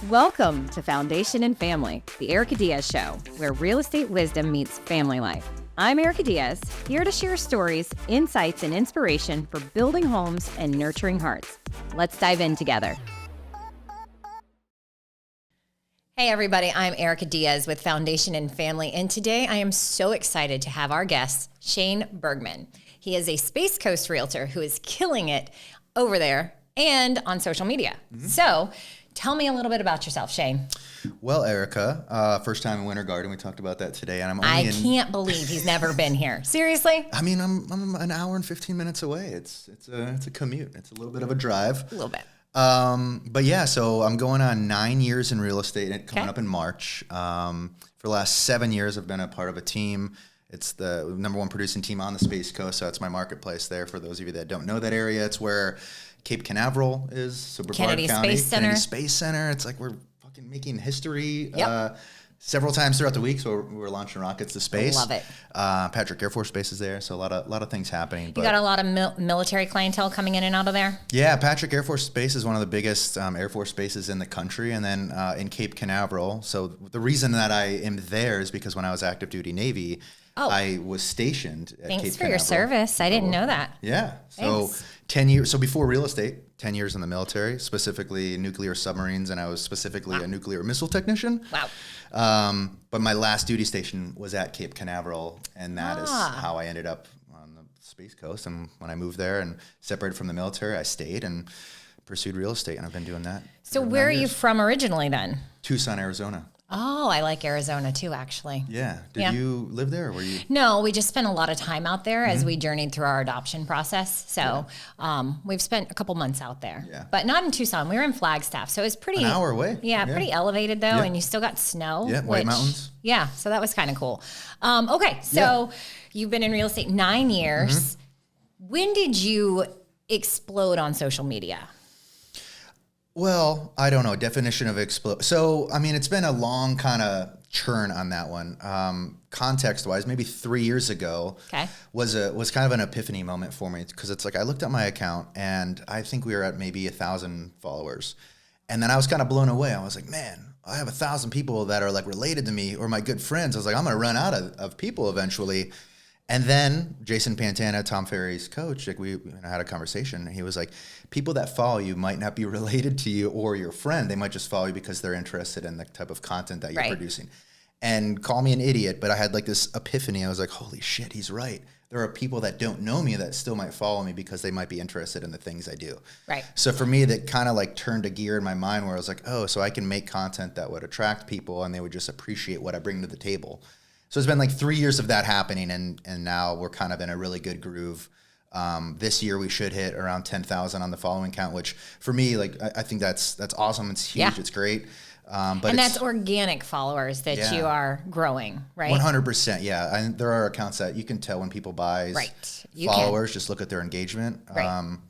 Welcome to Foundation and Family, the Erica Diaz Show, where real estate wisdom meets family life. I'm Erica Diaz, here to share stories, insights, and inspiration for building homes and nurturing hearts. Let's dive in together. Hey everybody, I'm Erica Diaz with Foundation and Family, and today I am so excited to have our guest, Shane Burgman. He is a Space Coast realtor who is killing it over there and on social media. So tell me a little bit about yourself, Shane. Well, Erica, first time in Winter Garden. We talked about that today, and I can't believe he's never been here. Seriously? I mean, I'm an hour and 15 minutes away. It's a commute. It's a little bit of a drive. A little bit. But yeah, so I'm going on 9 years in real estate, coming up in March. For the last 7 years, I've been a part of a team. It's the number one producing team on the Space Coast, so it's my marketplace there. For those of you that don't know that area, it's where Cape Canaveral is, so Brevard County, Kennedy Space Center. It's like we're fucking making history several times throughout the week. So we're launching rockets to space. Love it. Patrick Air Force Base is there, so a lot of things happening. You got a lot of military clientele coming in and out of there? Yeah, Patrick Air Force Base is one of the biggest Air Force bases in the country, and then in Cape Canaveral. So the reason that I am there is because when I was active duty Navy, I was stationed at Cape Canaveral. Thanks for your service. I didn't know that. Yeah. So 10 years. So before real estate, 10 years in the military, specifically nuclear submarines, and I was specifically a nuclear missile technician. Wow. But my last duty station was at Cape Canaveral, and that is how I ended up on the Space Coast. And when I moved there and separated from the military, I stayed and pursued real estate, and I've been doing that. So where are you from originally then? Tucson, Arizona. Oh, I like Arizona too, actually. Yeah. Did you live there, or were you? No, we just spent a lot of time out there as we journeyed through our adoption process. So we've spent a couple months out there, but not in Tucson. We were in Flagstaff, so it was pretty. An hour away. Yeah, pretty elevated though, and you still got snow. Yeah, White Mountains. Yeah, so that was kind of cool. Okay, so you've been in real estate 9 years. When did you explode on social media? Well, I don't know. Definition of explode. So, I mean, it's been a long kind of churn on that one. Context-wise, maybe 3 years ago was kind of an epiphany moment for me, because it's like I looked at my account and I think we were at maybe 1,000 followers. And then I was kind of blown away. I was like, man, I have 1,000 people that are like related to me or my good friends. I was like, I'm going to run out of people eventually. And then Jason Pantana, Tom Ferry's coach, like we had a conversation. He was like, people that follow you might not be related to you or your friend. They might just follow you because they're interested in the type of content that you're producing. And call me an idiot, but I had like this epiphany. I was like, holy shit, he's right. There are people that don't know me that still might follow me because they might be interested in the things I do. Right. So for me, that kind of like turned a gear in my mind where I was like, oh, so I can make content that would attract people and they would just appreciate what I bring to the table. So it's been like 3 years of that happening, and now we're kind of in a really good groove. This year we should hit around 10,000 on the following count, which for me, like I think that's awesome. It's huge. It's great. But that's organic followers that you are growing, right? 100%. Yeah. And there are accounts that you can tell when people buy followers, just look at their engagement. And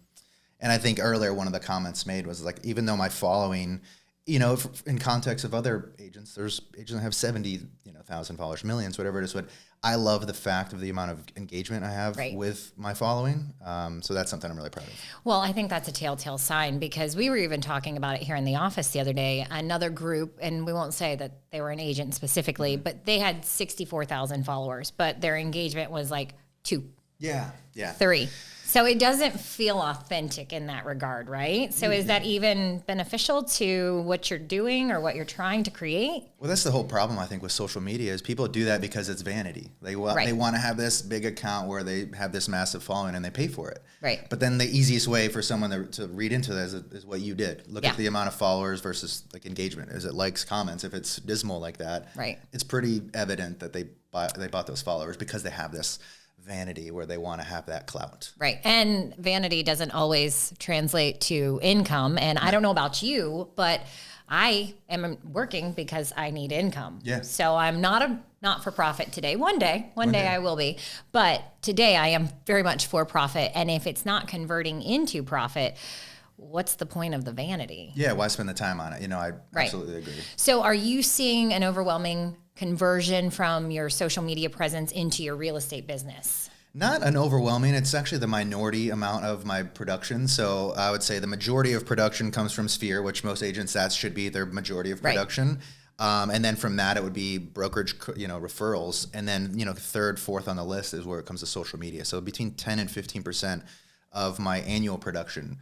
I think earlier one of the comments made was like, even though my following, you know, in context of other agents, there's agents that have 70,000 followers, millions, whatever it is. But I love the fact of the amount of engagement I have with my following. So that's something I'm really proud of. Well, I think that's a telltale sign, because we were even talking about it here in the office the other day. Another group, and we won't say that they were an agent specifically, but they had 64,000 followers, but their engagement was like 2. Yeah. 3. So it doesn't feel authentic in that regard, right? So is that even beneficial to what you're doing or what you're trying to create? Well, that's the whole problem, I think, with social media is people do that because it's vanity. They want to have this big account where they have this massive following and they pay for it. Right. But then the easiest way for someone to read into this is what you did. Look at the amount of followers versus like engagement. Is it likes, comments? If it's dismal like that, it's pretty evident that they bought those followers because they have this vanity where they want to have that clout. Right. And vanity doesn't always translate to income. And I don't know about you, but I am working because I need income. Yeah. So I'm not a not-for-profit today. One day I will be. But today I am very much for profit. And if it's not converting into profit, what's the point of the vanity? Yeah. Why spend the time on it? You know, I absolutely agree. So are you seeing an overwhelming conversion from your social media presence into your real estate business? Not an overwhelming. It's actually the minority amount of my production. So I would say the majority of production comes from Sphere, which most agents, that should be their majority of production. Right. And then from that, it would be brokerage, referrals. And then, third, fourth on the list is where it comes to social media. So between 10 and 15% of my annual production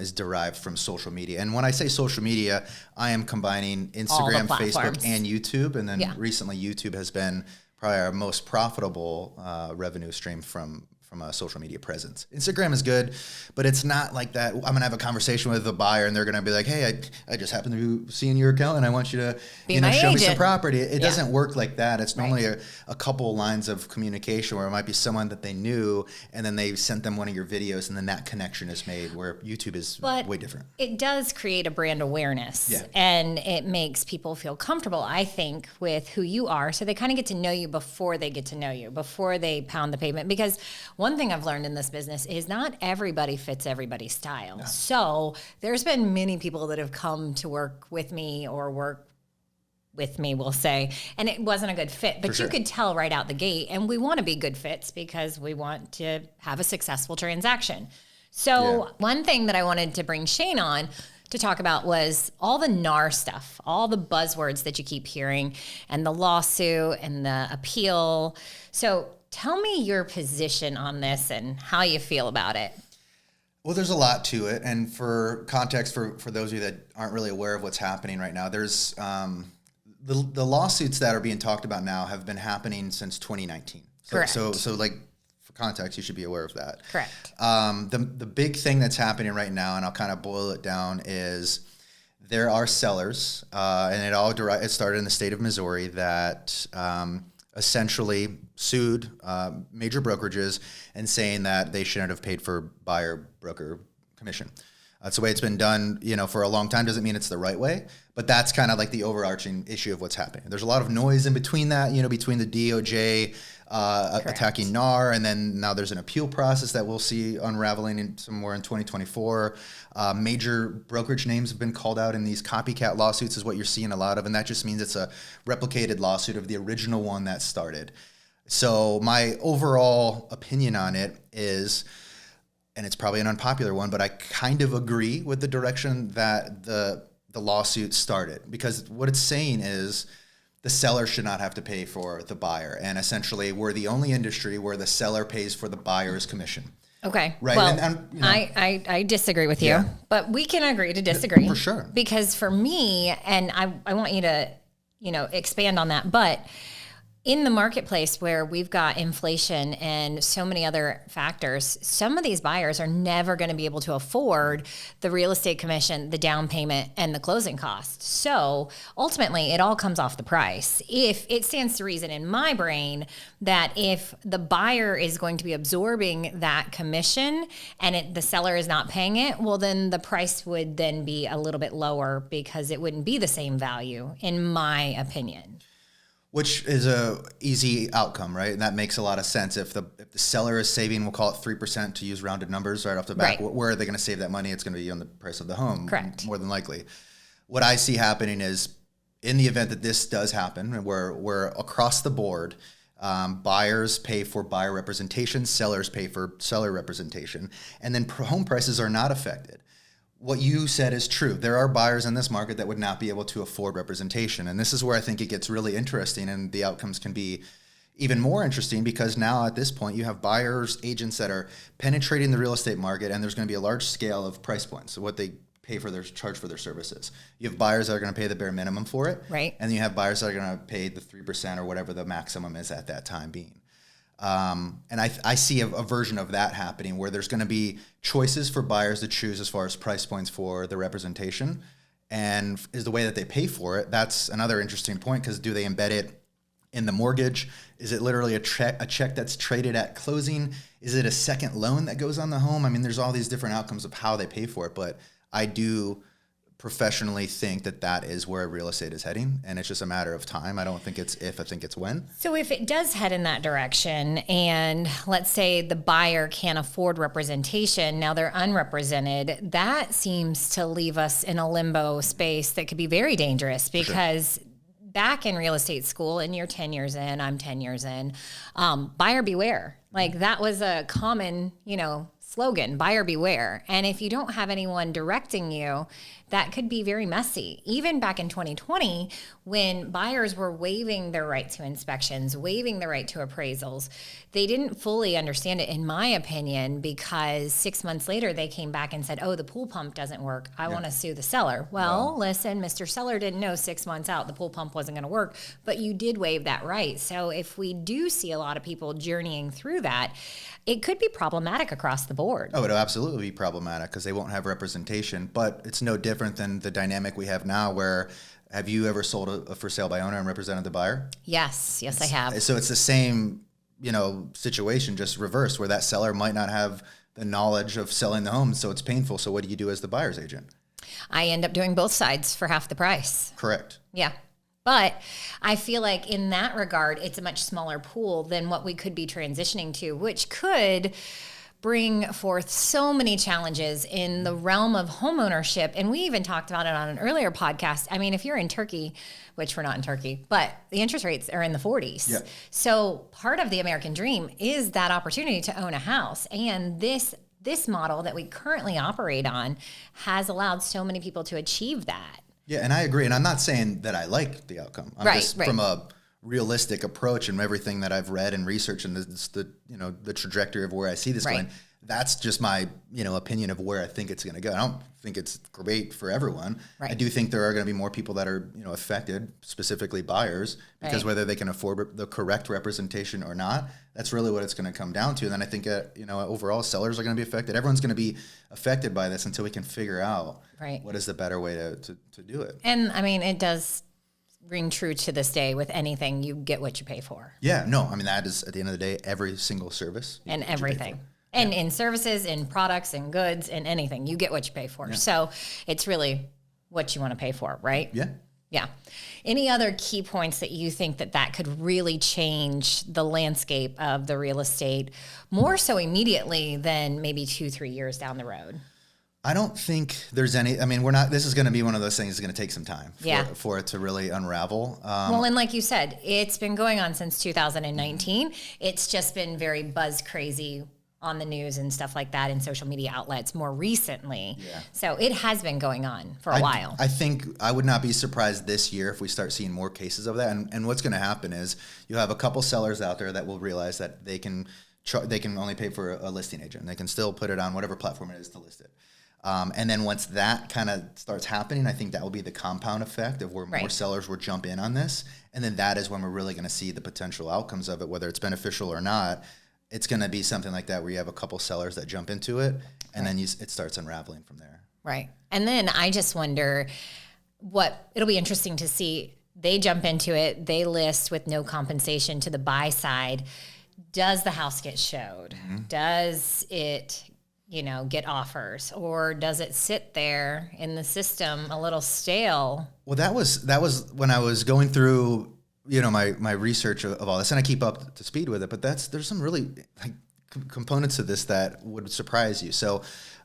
is derived from social media. And when I say social media, I am combining Instagram, Facebook, and YouTube. And then recently YouTube has been probably our most profitable revenue stream from a social media presence. Instagram is good, but it's not like that. I'm going to have a conversation with a buyer and they're going to be like, hey, I just happened to be seeing your account and I want you to show me some property. It doesn't work like that. It's normally a couple lines of communication where it might be someone that they knew and then they sent them one of your videos and then that connection is made, where YouTube is way different. It does create a brand awareness and it makes people feel comfortable, I think, with who you are. So they kind of get to know you before they get to know you, before they pound the pavement. Because one thing I've learned in this business is not everybody fits everybody's style. No. So there's been many people that have come to work with me or work with me, we'll say, and it wasn't a good fit. But you could tell right out the gate, and we want to be good fits because we want to have a successful transaction. So one thing that I wanted to bring Shane on to talk about was all the NAR stuff, all the buzzwords that you keep hearing, and the lawsuit and the appeal. So tell me your position on this and how you feel about it. Well, there's a lot to it. And for context, for those of you that aren't really aware of what's happening right now, there's the lawsuits that are being talked about now have been happening since 2019. Correct. So like, for context, you should be aware of that. Correct. The big thing that's happening right now, and I'll kind of boil it down, is there are sellers, and it started in the state of Missouri that essentially sued major brokerages and saying that they shouldn't have paid for buyer broker commission. That's the way it's been done, for a long time. Doesn't mean it's the right way, but that's kind of like the overarching issue of what's happening. There's a lot of noise in between that, between the DOJ attacking NAR, and then now there's an appeal process that we'll see unraveling somewhere in 2024. Major brokerage names have been called out in these copycat lawsuits is what you're seeing a lot of, and that just means it's a replicated lawsuit of the original one that started. So my overall opinion on it is, and it's probably an unpopular one, but I kind of agree with the direction that the lawsuit started, because what it's saying is the seller should not have to pay for the buyer. And essentially, we're the only industry where the seller pays for the buyer's commission. Okay. Right. Well, I disagree with you, but we can agree to disagree. For sure. Because for me, and I want you to, expand on that, but in the marketplace where we've got inflation and so many other factors, some of these buyers are never going to be able to afford the real estate commission, the down payment, and the closing costs. So ultimately, it all comes off the price. If it stands to reason in my brain that if the buyer is going to be absorbing that commission and the seller is not paying it, well, then the price would then be a little bit lower because it wouldn't be the same value, in my opinion. Which is a easy outcome, right? And that makes a lot of sense. If the seller is saving, we'll call it 3% to use rounded numbers right off the bat. Right. Where are they going to save that money? It's going to be on the price of the home. Correct. More than likely. What I see happening is, in the event that this does happen, where across the board, buyers pay for buyer representation, sellers pay for seller representation, and then home prices are not affected. What you said is true. There are buyers in this market that would not be able to afford representation. And this is where I think it gets really interesting, and the outcomes can be even more interesting, because now at this point you have buyers, agents that are penetrating the real estate market, and there's going to be a large scale of price points. So what they pay for charge for their services. You have buyers that are going to pay the bare minimum for it. Right. And you have buyers that are going to pay the 3% or whatever the maximum is at that time being. And I see a version of that happening where there's going to be choices for buyers to choose as far as price points for the representation, and is the way that they pay for it. That's another interesting point, because do they embed it in the mortgage? Is it literally a check that's traded at closing? Is it a second loan that goes on the home? I mean, there's all these different outcomes of how they pay for it, but I do professionally think that is where real estate is heading, and it's just a matter of time. I don't think it's if, I think it's when. So if it does head in that direction, and let's say the buyer can't afford representation, now they're unrepresented, that seems to leave us in a limbo space that could be very dangerous, because back in real estate school, and you're 10 years in, I'm 10 years in, buyer beware. Like that was a common, slogan, buyer beware. And if you don't have anyone directing you, that could be very messy. Even back in 2020, when buyers were waiving their right to inspections, waiving the right to appraisals, they didn't fully understand it, in my opinion, because 6 months later, they came back and said, oh, the pool pump doesn't work. I want to sue the seller. Well, listen, Mr. Seller didn't know 6 months out the pool pump wasn't going to work, but you did waive that right. So if we do see a lot of people journeying through that, it could be problematic across the board. Oh, it'll absolutely be problematic because they won't have representation, but it's no different than the dynamic we have now where have you ever sold a for sale by owner and represented the buyer? Yes, I have. So it's the same, situation, just reversed, where that seller might not have the knowledge of selling the home, so it's painful. So what do you do as the buyer's agent? I end up doing both sides for half the price. Correct. Yeah. But I feel like in that regard, it's a much smaller pool than what we could be transitioning to, which could bring forth so many challenges in the realm of homeownership. And we even talked about it on an earlier podcast. I mean, if you're in Turkey, which we're not in Turkey, but the interest rates are in the 40s. Yeah. So part of the American dream is that opportunity to own a house. And this model that we currently operate on has allowed so many people to achieve that. Yeah, and I agree. And I'm not saying that I like the outcome. I'm just from a realistic approach and everything that I've read and researched and the trajectory of where I see this going. That's just my, opinion of where I think it's going to go. I don't think it's great for everyone. Right. I do think there are going to be more people that are, affected, specifically buyers, because whether they can afford the correct representation or not, that's really what it's going to come down to. And then I think, overall sellers are going to be affected. Everyone's going to be affected by this until we can figure out what is the better way to do it. And I mean, it does ring true to this day with anything. You get what you pay for. Yeah, no, I mean, that is at the end of the day, every single service. And everything. And in services, in products, in goods, in anything, you get what you pay for. Yeah. So it's really what you want to pay for, right? Yeah. Yeah. Any other key points that you think that could really change the landscape of the real estate more so immediately than maybe 2-3 years down the road? I don't think there's any, this is going to be one of those things that's going to take some time for it to really unravel. Well, and like you said, it's been going on since 2019. It's just been very buzz crazy on the news and stuff like that in social media outlets more recently. Yeah. So it has been going on for a while. I think I would not be surprised this year if we start seeing more cases of that. And what's going to happen is you have a couple sellers out there that will realize that they can only pay for a listing agent. They can still put it on whatever platform it is to list it. And then once that kind of starts happening, I think that will be the compound effect of where more sellers will jump in on this. And then that is when we're really going to see the potential outcomes of it, whether it's beneficial or not. It's going to be something like that where you have a couple sellers that jump into it, and then it starts unraveling from there. Right. And then I just wonder it'll be interesting to see. They jump into it. They list with no compensation to the buy side. Does the house get showed? Mm-hmm. Does it get offers, or does it sit there in the system a little stale? Well, that was when I was going through, my research of all this, and I keep up to speed with it, but there's some really components of this that would surprise you. So,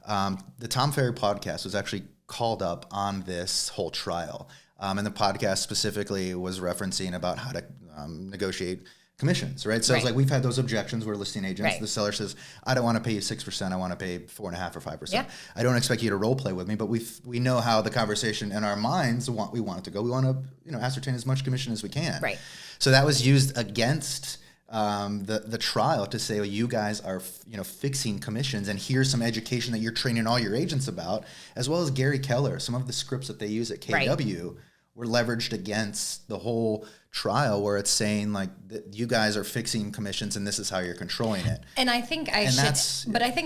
the Tom Ferry podcast was actually called up on this whole trial. And the podcast specifically was referencing about how to negotiate commissions, right? So it's like, we've had those objections. We're listing agents. Right. The seller says, I don't want to pay you 6%. I want to pay 4.5% or 5%. Yeah. I don't expect you to role play with me, but we know how the conversation in our minds we want it to go. We want to, ascertain as much commission as we can. Right. So that was used against the trial to say, well, you guys are, fixing commissions, and here's some education that you're training all your agents about, as well as Gary Keller. Some of the scripts that they use at KW were leveraged against the whole trial, where it's saying you guys are fixing commissions and this is how you're controlling it. And I think I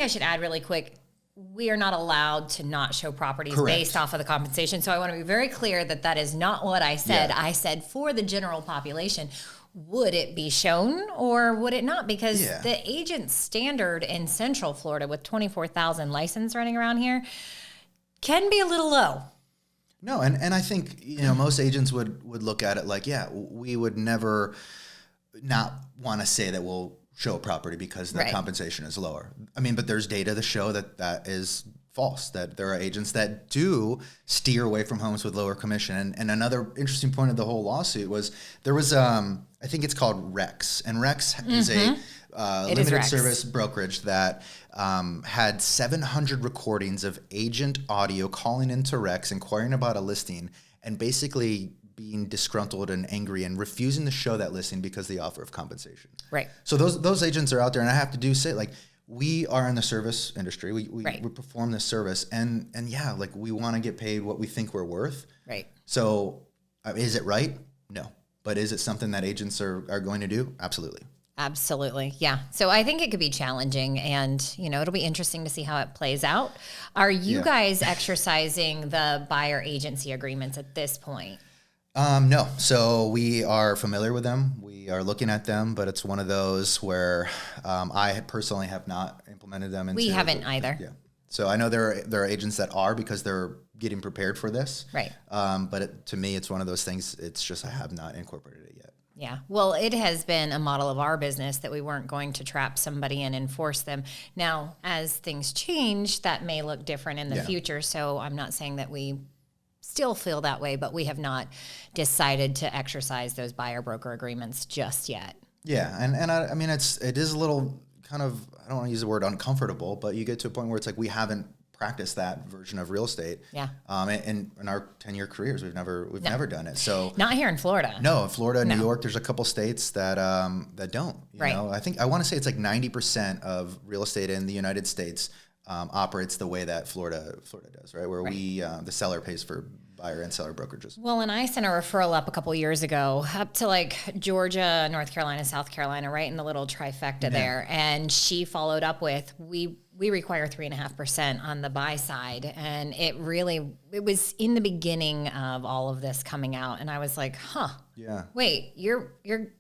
should add really quick, we are not allowed to not show properties based off of the compensation. So I want to be very clear that is not what I said. Yeah. I said for the general population, would it be shown or would it not? Because the agent standard in Central Florida with 24,000 license running around here can be a little low. No, and I think, most agents would look at it like, we would never not want to say that we'll show a property because the compensation is lower. I mean, but there's data to show that is false, that there are agents that do steer away from homes with lower commission. And another interesting point of the whole lawsuit was there was, I think it's called Rex. And Rex is a limited service brokerage that had 700 recordings of agent audio calling into Rex, inquiring about a listing, and basically being disgruntled and angry and refusing to show that listing because of the offer of compensation. Right. So those agents are out there, and I have to say, like, we are in the service industry. We perform this service, and yeah, like, we want to get paid what we think we're worth. Right. So is it right? No. But is it something that agents are going to do? Absolutely. Absolutely. Yeah. So I think it could be challenging, and, it'll be interesting to see how it plays out. Are you guys exercising the buyer agency agreements at this point? No. So we are familiar with them. We are looking at them, but it's one of those where I personally have not implemented them. We haven't either. Yeah. So I know there are agents that are, because they're getting prepared for this. Right. But to me, it's one of those things. It's just I have not incorporated it yet. Yeah. Well, it has been a model of our business that we weren't going to trap somebody in and force them. Now, as things change, that may look different in the future. So I'm not saying that we still feel that way, but we have not decided to exercise those buyer broker agreements just yet. Yeah. And I mean, it is a little kind of, I don't want to use the word uncomfortable, but you get to a point where it's like, we haven't practiced that version of real estate. Yeah. And in our 10-year careers, we've never done it. So not here in Florida. No, in Florida, New York, there's a couple states that don't. You know? I want to say it's like 90% of real estate in the United States operates the way that Florida does, right? Where we the seller pays for buyer and seller brokerages. Well, and I sent a referral up a couple years ago up to like Georgia, North Carolina, South Carolina, right in the little trifecta there. And she followed up with, we require 3.5% on the buy side. And it was in the beginning of all of this coming out. And I was like, wait, you're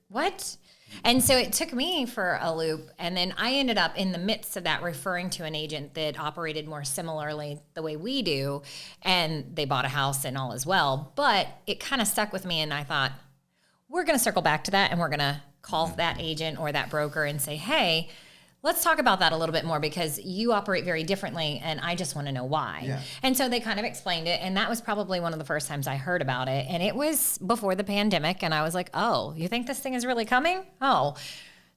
what? And so it took me for a loop, and then I ended up in the midst of that referring to an agent that operated more similarly the way we do, and they bought a house and all as well. But it kind of stuck with me, and I thought, we're going to circle back to that, and we're going to call that agent or that broker and say, hey, let's talk about that a little bit more, because you operate very differently, and I just want to know why. Yeah. And so they kind of explained it, and that was probably one of the first times I heard about it. And it was before the pandemic, and I was like, oh, you think this thing is really coming? Oh.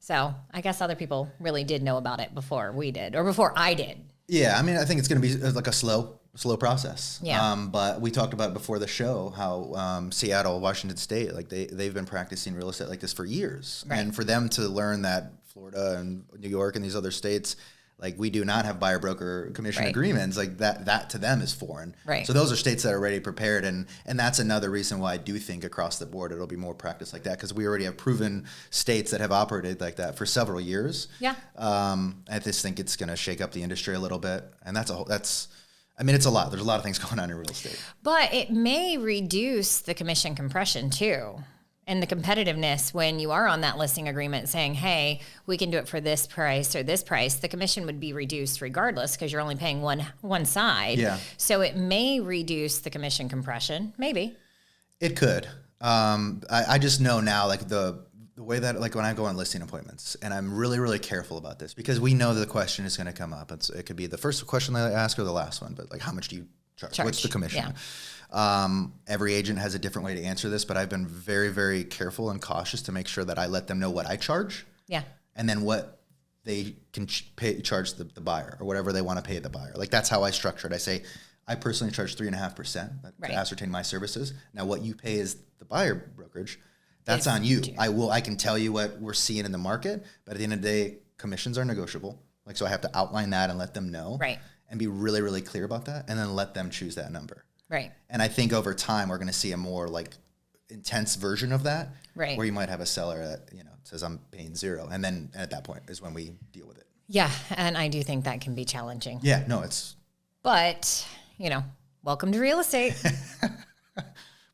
So I guess other people really did know about it before we did, or before I did. Yeah, I mean, I think it's going to be like a slow process. Yeah. But we talked about before the show how Seattle, Washington State, like they've been practicing real estate like this for years. Right. And for them to learn that Florida and New York and these other states, like, we do not have buyer broker commission agreements, like that to them is foreign. Right. So those are states that are already prepared. And that's another reason why I do think across the board it'll be more practice like that, because we already have proven states that have operated like that for several years. Yeah. I just think it's going to shake up the industry a little bit. And it's a lot. There's a lot of things going on in real estate. But it may reduce the commission compression too, and the competitiveness when you are on that listing agreement saying, hey, we can do it for this price or this price. The commission would be reduced regardless, because you're only paying one side. Yeah. So it may reduce the commission compression. Maybe. It could. I just know now, like, the way that, like, when I go on listing appointments, and I'm really, really careful about this, because we know the question is going to come up. It could be the first question they ask or the last one, but, like, how much do you charge? What's the commission? Yeah. Every agent has a different way to answer this, but I've been very, very careful and cautious to make sure that I let them know what I charge. Yeah. And then what they can charge the buyer, or whatever they want to pay the buyer. Like, that's how I structure it. I say, I personally charge 3.5% to ascertain my services. Now, what you pay is the buyer brokerage. That's on you. I can tell you what we're seeing in the market, but at the end of the day, commissions are negotiable. Like, so I have to outline that and let them know. Right. And be really, really clear about that, and then let them choose that number. Right. And I think over time we're going to see a more, like, intense version of that. Right. Where you might have a seller that, says I'm paying 0, and then at that point is when we deal with it. Yeah, and I do think that can be challenging. Yeah, no, it's. But, welcome to real estate.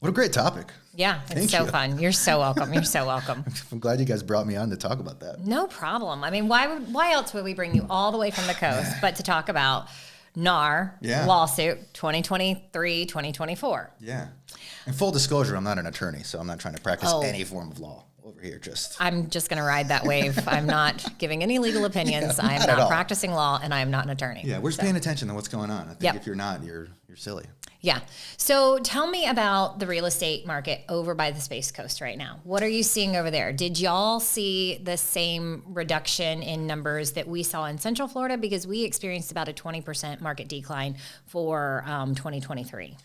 What a great topic. Yeah, it's so fun. You're so welcome. You're so welcome. I'm glad you guys brought me on to talk about that. No problem. I mean, why else would we bring you all the way from the coast but to talk about NAR lawsuit 2023, 2024? Yeah. And full disclosure, I'm not an attorney, so I'm not trying to practice any form of law. over here. I'm just going to ride that wave. I'm not giving any legal opinions. Yeah, I'm not practicing law, and I am not an attorney. Yeah, we're just paying attention to what's going on. I think if you're not, you're silly. Yeah. So tell me about the real estate market over by the Space Coast right now. What are you seeing over there? Did y'all see the same reduction in numbers that we saw in Central Florida? Because we experienced about a 20% market decline for 2023.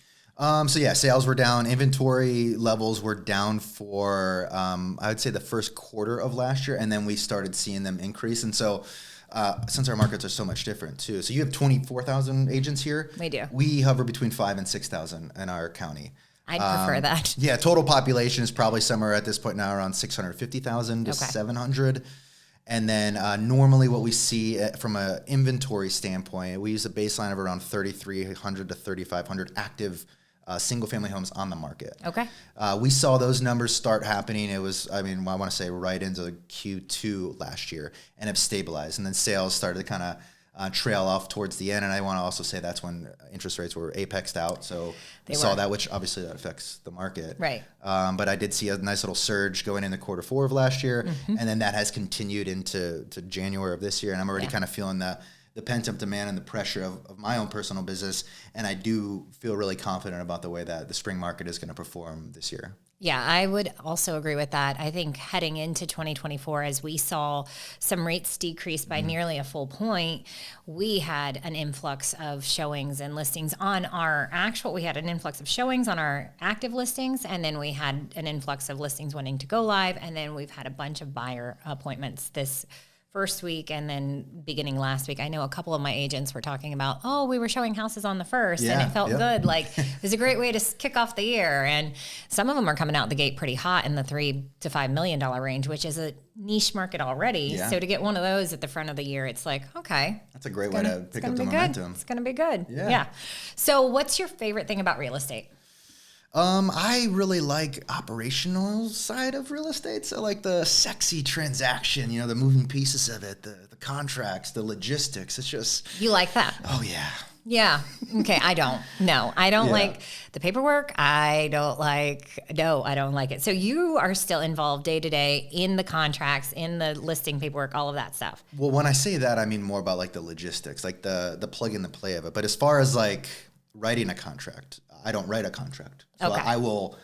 Sales were down. Inventory levels were down for, I would say, the first quarter of last year, and then we started seeing them increase. And so since our markets are so much different too. So you have 24,000 agents here. We do. We hover between 5,000 and 6,000 in our county. I'd prefer that. Yeah, total population is probably somewhere at this point now around 650,000 to 700. And then normally what we see from an inventory standpoint, we use a baseline of around 3,300 to 3,500 active single-family homes on the market. Okay. We saw those numbers start happening. It was, I want to say right into Q2 last year and have stabilized. And then sales started to kind of trail off towards the end. And I want to also say that's when interest rates were apexed out. So we saw that, which obviously that affects the market. Right. But I did see a nice little surge going into Q4 of last year. Mm-hmm. And then that has continued into January of this year. And I'm already kind of feeling the pent-up demand and the pressure of my own personal business. And I do feel really confident about the way that the spring market is going to perform this year. Yeah, I would also agree with that. I think heading into 2024, as we saw some rates decrease by nearly a full point, we had an influx of showings and listings on our we had an influx of showings on our active listings, and then we had an influx of listings wanting to go live, and then we've had a bunch of buyer appointments this first week and then beginning last week. I know a couple of my agents were talking about, we were showing houses on the 1st and it felt good. Like it was a great way to kick off the year. And some of them are coming out the gate pretty hot in the $3 to $5 million range, which is a niche market already. Yeah. So to get one of those at the front of the year, it's like, okay. That's a great way to pick up the momentum. It's going to be good. Yeah. So what's your favorite thing about real estate? I really like operational side of real estate. So like the sexy transaction, the moving pieces of it, the contracts, the logistics. It's just. You like that? Oh yeah. Yeah. Okay. I don't. No, I don't like the paperwork. I don't like it. So you are still involved day to day in the contracts, in the listing paperwork, all of that stuff. Well, when I say that, I mean more about like the logistics, like the plug and the play of it. But as far as like writing a contract, I don't write a contract. So I will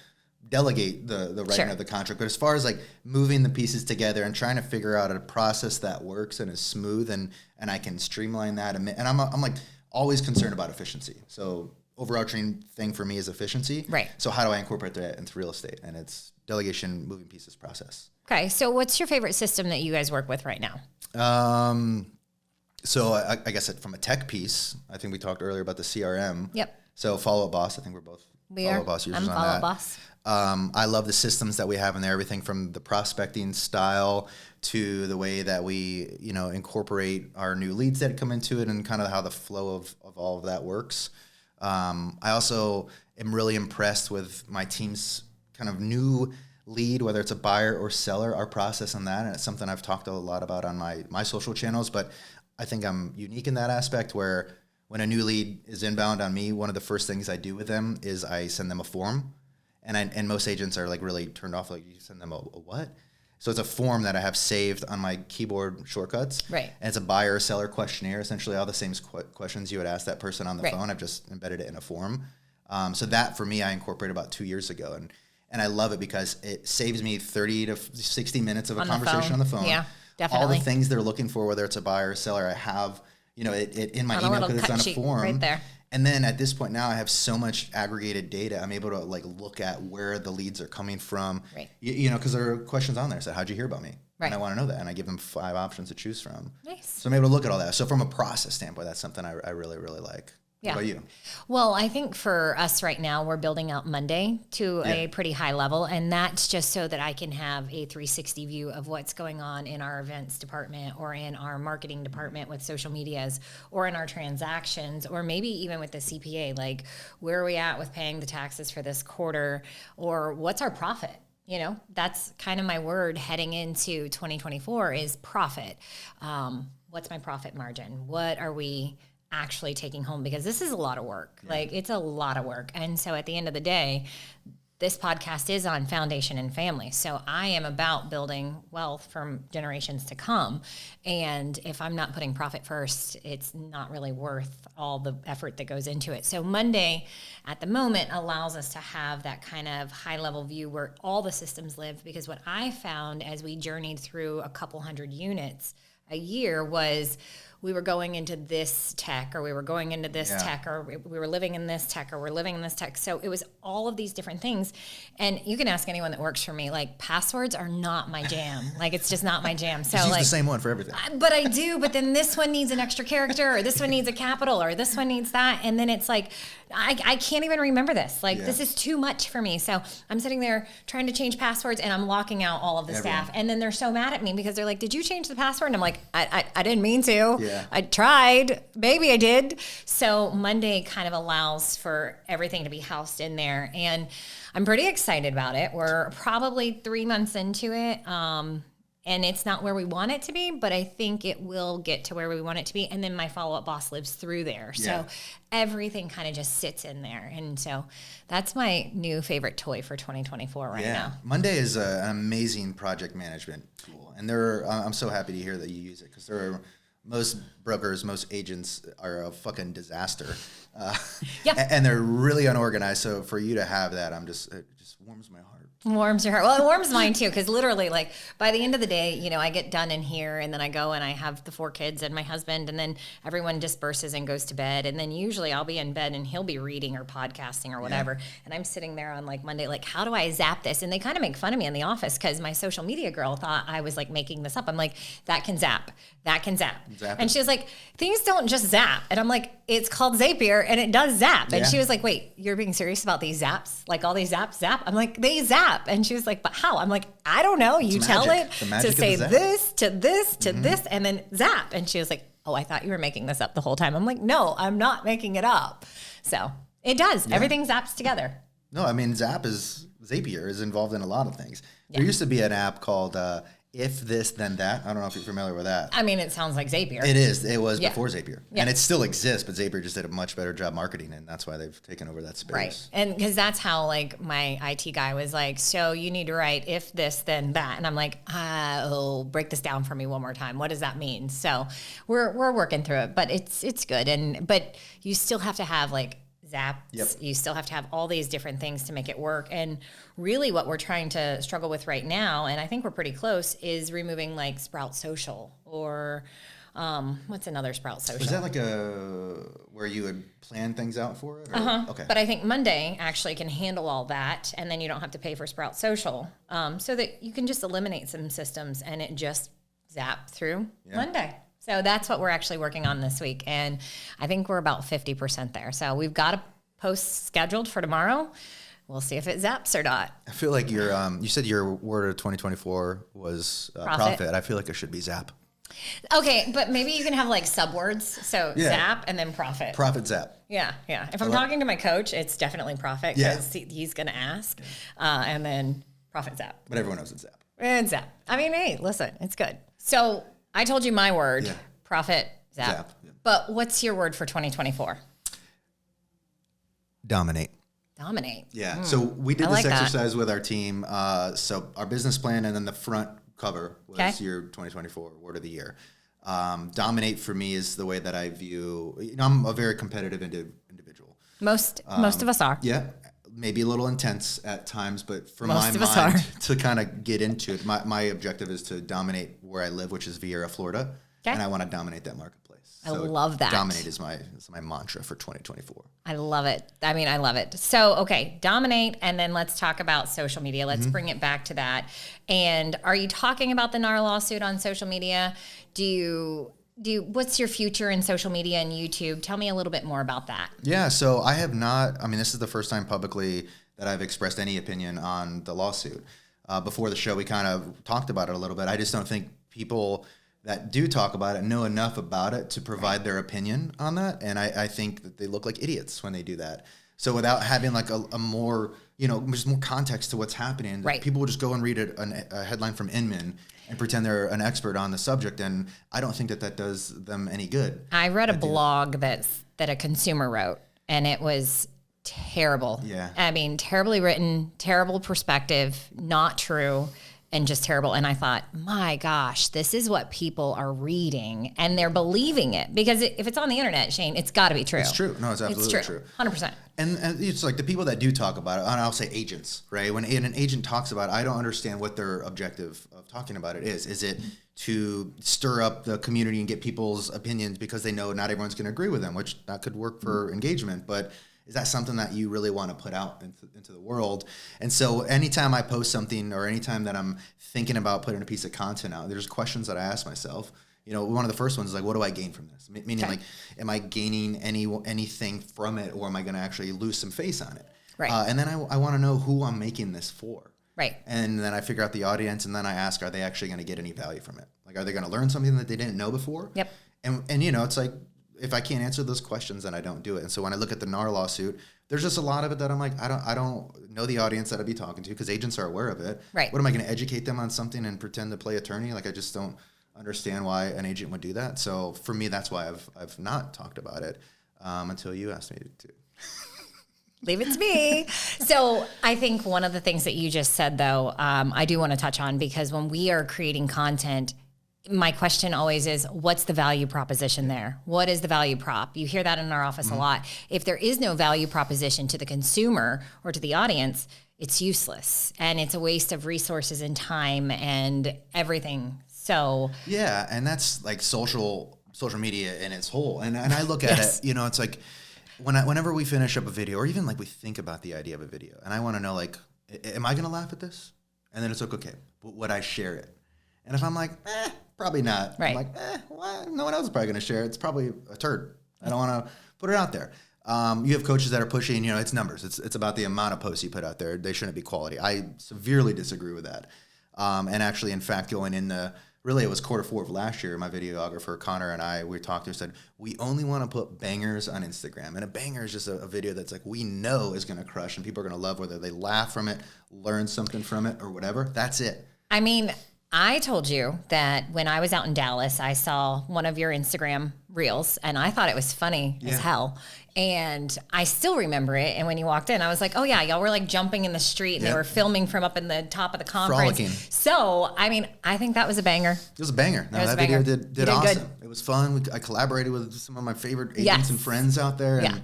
delegate the writing of the contract. But as far as like moving the pieces together and trying to figure out a process that works and is smooth and I can streamline that. And I'm like always concerned about efficiency. So overarching thing for me is efficiency. Right. So how do I incorporate that into real estate? And it's delegation, moving pieces process. Okay. So what's your favorite system that you guys work with right now? So I guess from a tech piece, I think we talked earlier about the CRM. Yep. So Follow Up Boss, I think we're both Follow Up Boss users on that. I'm Follow Up Boss. I love the systems that we have in there, everything from the prospecting style to the way that we, incorporate our new leads that come into it and kind of how the flow of all of that works. I also am really impressed with my team's kind of new lead, whether it's a buyer or seller, our process on that. And it's something I've talked a lot about on my social channels, but I think I'm unique in that aspect where when a new lead is inbound on me, one of the first things I do with them is I send them a form. And most agents are like really turned off, like you send them a what? So it's a form that I have saved on my keyboard shortcuts. Right. And it's a buyer seller questionnaire, essentially all the same questions you would ask that person on the phone. I've just embedded it in a form. So that for me, I incorporated about 2 years ago. And I love it because it saves me 30 to 60 minutes of a conversation on the phone. Yeah, definitely. All the things they're looking for, whether it's a buyer or seller, I have it in my email because it's on a form. Right there. And then at this point now, I have so much aggregated data. I'm able to like look at where the leads are coming from. Right. Because there are questions on there. So how'd you hear about me? Right. And I want to know that. And I give them 5 options to choose from. Nice. So I'm able to look at all that. So from a process standpoint, that's something I really, really like. Yeah. What about you? Well, I think for us right now, we're building out Monday to a pretty high level. And that's just so that I can have a 360 view of what's going on in our events department or in our marketing department with social medias or in our transactions or maybe even with the CPA. Like, where are we at with paying the taxes for this quarter or what's our profit? That's kind of my word heading into 2024 is profit. What's my profit margin? What are we actually taking home? Because this is a lot of work. Yeah. Like, it's a lot of work. And so at the end of the day, this podcast is on foundation and family. So I am about building wealth from generations to come. And if I'm not putting profit first, it's not really worth all the effort that goes into it. So Monday at the moment allows us to have that kind of high level view where all the systems live. Because what I found as we journeyed through a couple hundred units a year was we were going into this tech, or we were going into this tech, or we were living in this tech, or we're living in this tech. So it was all of these different things. And you can ask anyone that works for me, like, passwords are not my jam. Like, it's just not my jam. So use like the same one for everything. But I do, but then this one needs an extra character, or this one needs a capital, or this one needs that. And then it's like, I can't even remember this. Like, this is too much for me. So I'm sitting there trying to change passwords, and I'm locking out all of the staff. And then they're so mad at me because they're like, did you change the password? And I'm like, I didn't mean to. Yeah. I tried. Maybe I did. So Monday kind of allows for everything to be housed in there. And I'm pretty excited about it. We're probably 3 months into it. And it's not where we want it to be, but I think it will get to where we want it to be. And then my follow-up boss lives through there. So everything kind of just sits in there. And so that's my new favorite toy for 2024 right now. Monday is an amazing project management tool. And I'm so happy to hear that you use it, because most brokers, most agents are a fucking disaster. And they're really unorganized. So for you to have that, it just warms my heart. Warms your heart. Well, it warms mine too, because literally, like, by the end of the day, I get done in here, and then I go and I have the 4 kids and my husband, and then everyone disperses and goes to bed. And then usually I'll be in bed and he'll be reading or podcasting or whatever. And I'm sitting there on like Monday, like, how do I zap this? And they kind of make fun of me in the office because my social media girl thought I was like making this up. I'm like, that can zap. That can zap. And she was like, things don't just zap. And I'm like, it's called Zapier and it does zap. And she was like, wait, you're being serious about these zaps? Like all these zaps zap? I'm like, they zap. And she was like, but how? I'm like, I don't know. You tell it to say this, to this, to this, and then zap. And she was like, oh, I thought you were making this up the whole time. I'm like, no, I'm not making it up. So it does. Everything zaps together. No, I mean, Zapier is involved in a lot of things. There used to be an app called If This Then That. I don't know if you're familiar with that. I mean, it sounds like Zapier. It is. It was before Zapier. And it still exists, but Zapier just did a much better job marketing, and that's why they've taken over that space. Right. And because that's how, like, my IT guy was like, so you need to write if this, then that. And I'm like, break this down for me one more time. What does that mean? So we're working through it, but it's good. But you still have to have, like, zaps. You still have to have all these different things to make it work. And really what we're trying to struggle with right now, and I think we're pretty close, is removing like Sprout Social or what's another Sprout Social? Is that like where you would plan things out for it? Okay. But I think Monday actually can handle all that, and then you don't have to pay for Sprout Social, so that you can just eliminate some systems and it just zap through Monday. So that's what we're actually working on this week. And I think we're about 50% there. So we've got a post scheduled for tomorrow. We'll see if it zaps or not. I feel like you said your word of 2024 was profit. I feel like it should be zap. Okay, but maybe you can have like subwords. So zap and then profit. Profit zap. Yeah. If I'm talking to my coach, it's definitely profit because he's going to ask. And then profit zap. But everyone knows it's zap. And zap. I mean, hey, listen, it's good. So I told you my word, profit, zap. But what's your word for 2024? Dominate. Dominate. Yeah. So we did this exercise with our team. So our business plan and then the front cover was your 2024 word of the year. Dominate for me is the way that I view, I'm a very competitive individual. Most of us are. Yeah. Maybe a little intense at times, but for my mind to kind of get into it, my objective is to dominate where I live, which is Vieira, Florida. And I want to dominate that marketplace. I love that. Dominate is my mantra for 2024. I love it. I mean, I love it. So, okay, dominate, and then let's talk about social media. Let's bring it back to that. And are you talking about the NAR lawsuit on social media? What's your future in social media and YouTube? Tell me a little bit more about that. Yeah, so I have not, this is the first time publicly that I've expressed any opinion on the lawsuit. Before the show, we kind of talked about it a little bit. I just don't think people that do talk about it know enough about it to provide their opinion on that. And I think that they look like idiots when they do that. So without having like a more, just more context to what's happening, people will just go and read a headline from Inman and pretend they're an expert on the subject. And I don't think that does them any good. I read a blog that a consumer wrote, and it was terrible. Yeah. I mean, terribly written, terrible perspective, not true, and just terrible. And I thought, my gosh, this is what people are reading and they're believing it. Because if it's on the internet, Shane, it's got to be true. It's true. No, it's absolutely true. 100%. And it's like the people that do talk about it, and I'll say agents, right? When an agent talks about it, I don't understand what their objective of talking about it is. Is it to stir up the community and get people's opinions because they know not everyone's going to agree with them, which that could work for engagement, but is that something that you really want to put out into the world? And so anytime I post something or anytime that I'm thinking about putting a piece of content out, there's questions that I ask myself. You know, one of the first ones is like, what do I gain from this? Meaning like, am I gaining anything from it, or am I going to actually lose some face on it? Right. And then I want to know who I'm making this for. Right. And then I figure out the audience, and then I ask, are they actually going to get any value from it? Like, are they going to learn something that they didn't know before? Yep. And you know, it's like, if I can't answer those questions, then I don't do it. And so when I look at the NAR lawsuit, there's just a lot of it that I'm like, I don't know the audience that I'd be talking to, because agents are aware of it. Right. What am I going to educate them on something and pretend to play attorney? Like, I just don't understand why an agent would do that. So for me, that's why I've not talked about it until you asked me to. Leave it to me. So I think one of the things that you just said, though, I do want to touch on, because when we are creating content, my question always is, what's the value proposition there? What is the value prop? You hear that in our office a lot. If there is no value proposition to the consumer or to the audience, it's useless, and it's a waste of resources and time and everything. So yeah, and that's like social media in its whole. And I look at it, you know, it's like whenever we finish up a video, or even like we think about the idea of a video, and I want to know, like, am I going to laugh at this? And then it's like, okay, but would I share it? And if I'm like, probably not. Right. I'm like, well, no one else is probably going to share it. It's probably a turd. I don't want to put it out there. You have coaches that are pushing, you know, it's numbers. It's about the amount of posts you put out there. They shouldn't be quality. I severely disagree with that. And actually, in fact, going in really, it was Q4 of last year, my videographer, Connor, and I, we talked to her, said, we only want to put bangers on Instagram. And a banger is just a video that's like, we know is going to crush and people are going to love, whether they laugh from it, learn something from it, or whatever. That's it. I mean, I told you that when I was out in Dallas, I saw one of your Instagram reels, and I thought it was funny as hell. And I still remember it. And when you walked in, I was like, oh, yeah, y'all were like jumping in the street, and they were filming from up in the top of the conference. Frolicking. So, I mean, I think that was a banger. It was a banger. No, that video did awesome. Good. It was fun. I collaborated with some of my favorite agents and friends out there. And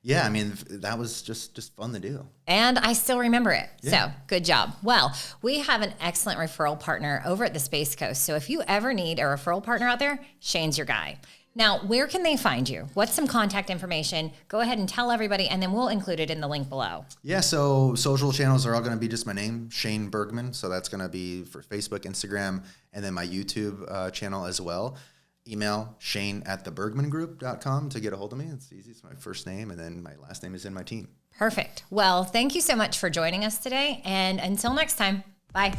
yeah, I mean, that was just fun to do. And I still remember it. Yeah. So good job. Well, we have an excellent referral partner over at the Space Coast. So if you ever need a referral partner out there, Shane's your guy. Now, where can they find you? What's some contact information? Go ahead and tell everybody, and then we'll include it in the link below. Yeah, so social channels are all going to be just my name, Shane Burgman. So that's going to be for Facebook, Instagram, and then my YouTube channel as well. Email shane@thebergmangroup.com to get a hold of me. It's easy. It's my first name, and then my last name is in my team. Perfect. Well, thank you so much for joining us today. And until next time, bye.